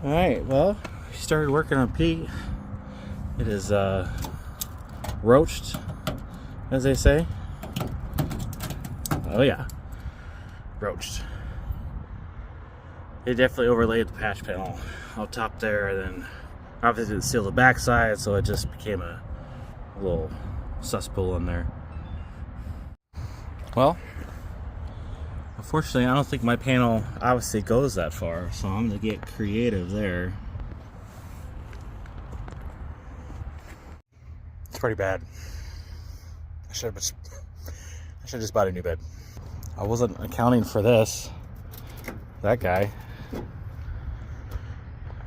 Alright, well, we started working on Pete. It is roached, as they say. Oh yeah, roached. They definitely overlaid the patch panel on top there, then obviously didn't seal the backside, so it just became a little cesspool in there. Well, unfortunately, I don't think my panel obviously goes that far, so I'm gonna get creative there. It's pretty bad. I should have just bought a new bed. I wasn't accounting for this, that guy,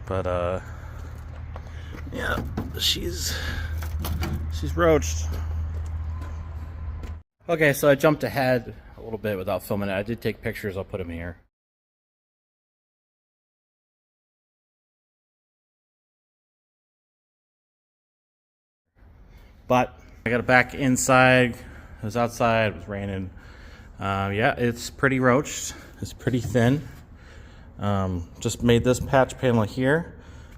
but yeah, she's roached. Okay, so I jumped ahead a little bit without filming it. I did take pictures. I'll put them here. But I got it back inside. It was outside. It was raining. Yeah, it's pretty roached. It's pretty thin. Just made this patch panel here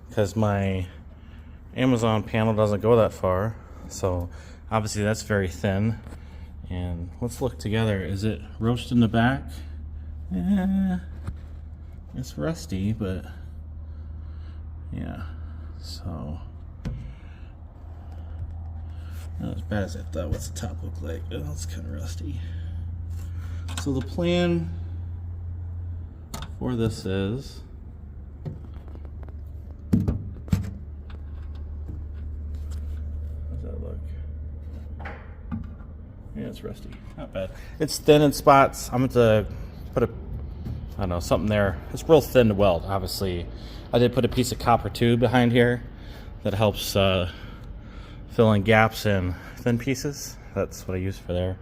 because my Amazon panel doesn't go that far. So obviously that's very thin. And let's look together. Is it roached in the back? It's rusty, but yeah. So not as bad as I thought. What's the top look like? Oh, it's kind of rusty. So the plan for this is yeah, it's rusty. Not bad. It's thin in spots. I'm going to put a, I don't know, something there. It's real thin to weld, obviously. I did put a piece of copper tube behind here that helps fill in gaps in thin pieces. That's what I use for there.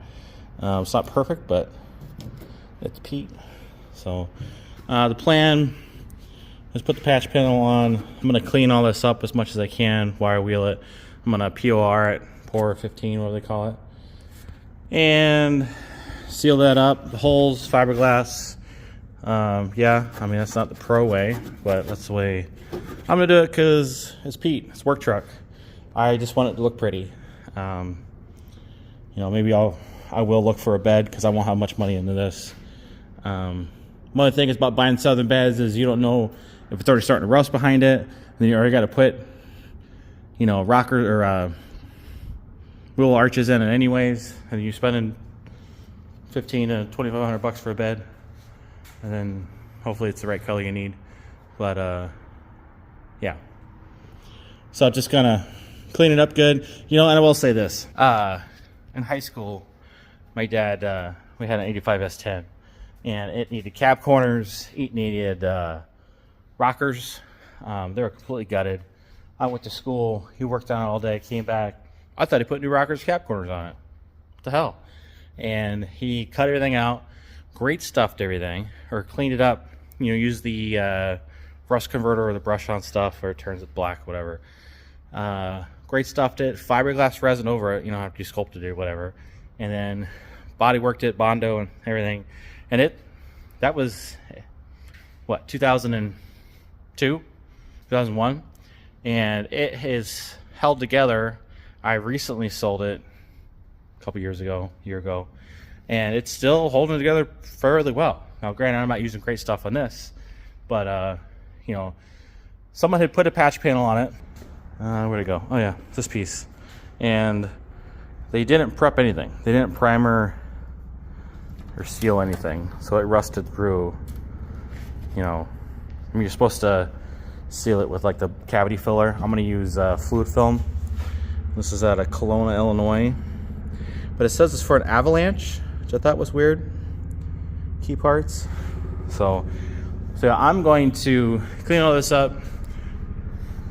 It's not perfect, but it's Pete. So the plan is put the patch panel on. I'm going to clean all this up as much as I can, wire wheel it. I'm going to POR it, pour 15, what do they call it? And seal that up. The holes, fiberglass. Yeah, I mean, that's not the pro way, but that's the way I'm gonna do it because it's Pete. It's work truck. I just want it to look pretty. You know, maybe I will look for a bed because I won't have much money into this. One of the things about buying Southern beds is you don't know if it's already starting to rust behind it. Then you already got to put, you know, rocker or wheel arches in it anyways, and you're spending $1,500 to $2,500 for a bed, and then hopefully it's the right color you need. But yeah, so I'm just gonna clean it up good, you know. And I will say this: in high school, my dad we had an '85 S10, and it needed cab corners, it needed rockers. They were completely gutted. I went to school, he worked on it all day, came back. I thought he put new rockers, cap corners on it. What the hell? And he cut everything out, great stuffed everything, or cleaned it up. You know, use the rust converter or the brush on stuff, or it turns it black, whatever. Great stuffed it, fiberglass resin over it. You know, after you sculpted it or whatever, and then body worked it, Bondo and everything. And that was what, 2002, 2001, and it has held together. I recently sold it a couple years ago, year ago, and it's still holding together fairly well. Now, granted, I'm not using great stuff on this, but you know, someone had put a patch panel on it. Where'd it go? Oh yeah, this piece. And they didn't prep anything. They didn't primer or seal anything, so it rusted through. You know, I mean, you're supposed to seal it with like the cavity filler. I'm going to use fluid film. This is out of Kelowna, Illinois. But it says it's for an avalanche, which I thought was weird. Key parts. So yeah, I'm going to clean all this up,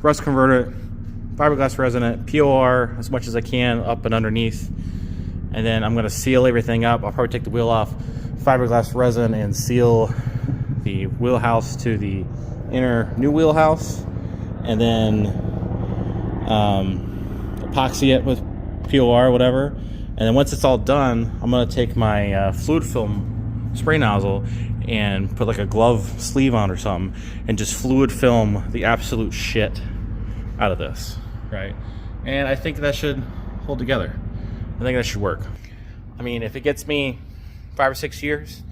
rust convert it, fiberglass resin it, POR as much as I can up and underneath. And then I'm going to seal everything up. I'll probably take the wheel off, fiberglass resin, and seal the wheelhouse to the inner new wheelhouse. And then epoxy it with POR or whatever. And then once it's all done, I'm going to take my fluid film spray nozzle and put like a glove sleeve on or something and just fluid film the absolute shit out of this, right? And I think that should hold together. I think that should work. I mean, if it gets me 5 or 6 years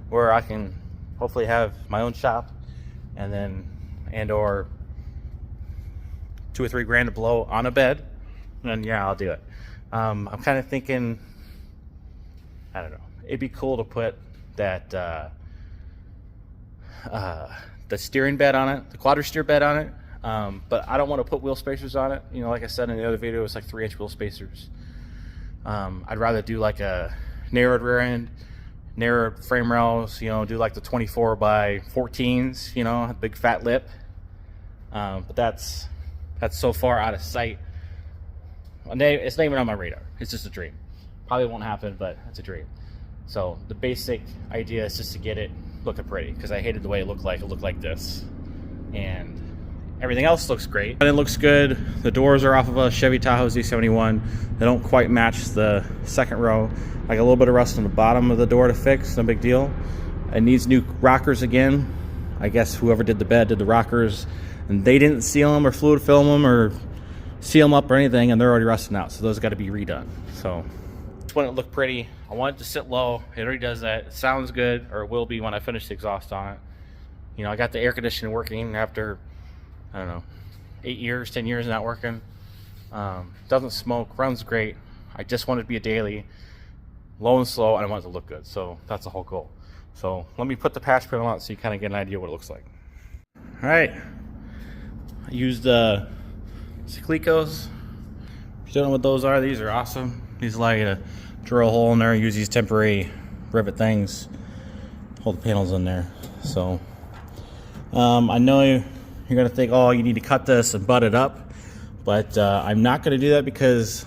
where I can hopefully have my own shop and or 2 or 3 grand to blow on a bed, then yeah, I'll do it. I'm kind of thinking, I don't know, it'd be cool to put that the steering bed on it, the quadra-steer bed on it, but I don't want to put wheel spacers on it. You know, like I said in the other video, it's like 3-inch wheel spacers. I'd rather do like a narrowed rear end, narrowed frame rails, you know, do like the 24 by 14s, you know, big fat lip. But that's so far out of sight. It's not even on my radar. It's just a dream. Probably won't happen, but it's a dream. So the basic idea is just to get it looking pretty, because I hated the way it looked like this. And everything else looks great. And it looks good. The doors are off of a Chevy Tahoe Z71. They don't quite match the second row. Like a little bit of rust on the bottom of the door to fix, no big deal. It needs new rockers again. I guess whoever did the bed did the rockers, and they didn't seal them or fluid film them or seal them up or anything, and they're already rusting out. So those got to be redone. So just want it to look pretty. I want it to sit low. It already does that. It sounds good, or it will be when I finish the exhaust on it. You know, I got the air conditioning working after, I don't know, 8 years, 10 years not working. Doesn't smoke, runs great. I just want it to be a daily, low and slow, and I want it to look good. So that's the whole goal. So let me put the patch panel on so you kind of get an idea what it looks like. All right, I used Ciclicos. If you don't know what those are, these are awesome. These allow you to drill a hole in there, use these temporary rivet things, hold the panels in there. So I know you're gonna think, oh, you need to cut this and butt it up, but I'm not gonna do that because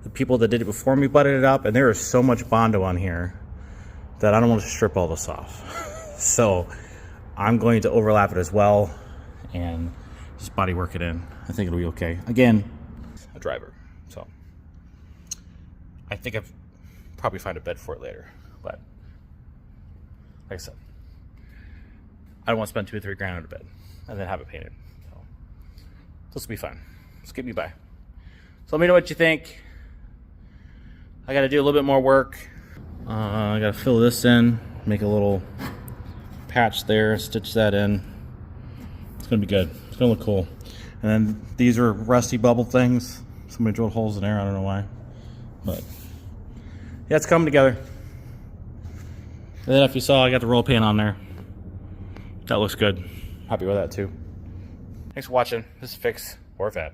the people that did it before me butted it up, and there is so much Bondo on here that I don't want to strip all this off. So I'm going to overlap it as well and just body work it in. I think it'll be okay. Again, a driver, so I think I'll probably find a bed for it later. But like I said, I don't want to spend 2 or 3 grand on a bed and then have it painted. So this will be fun. Just get me by. So let me know what you think. I got to do a little bit more work. I got to fill this in, make a little patch there, stitch that in. It's gonna be good. It's gonna look cool. And then these are rusty bubble things. Somebody drilled holes in there. I don't know why, but yeah, it's coming together. And then if you saw, I got the roll pan on there. That looks good. Happy with that too. Thanks for watching. This is Fix or Fab.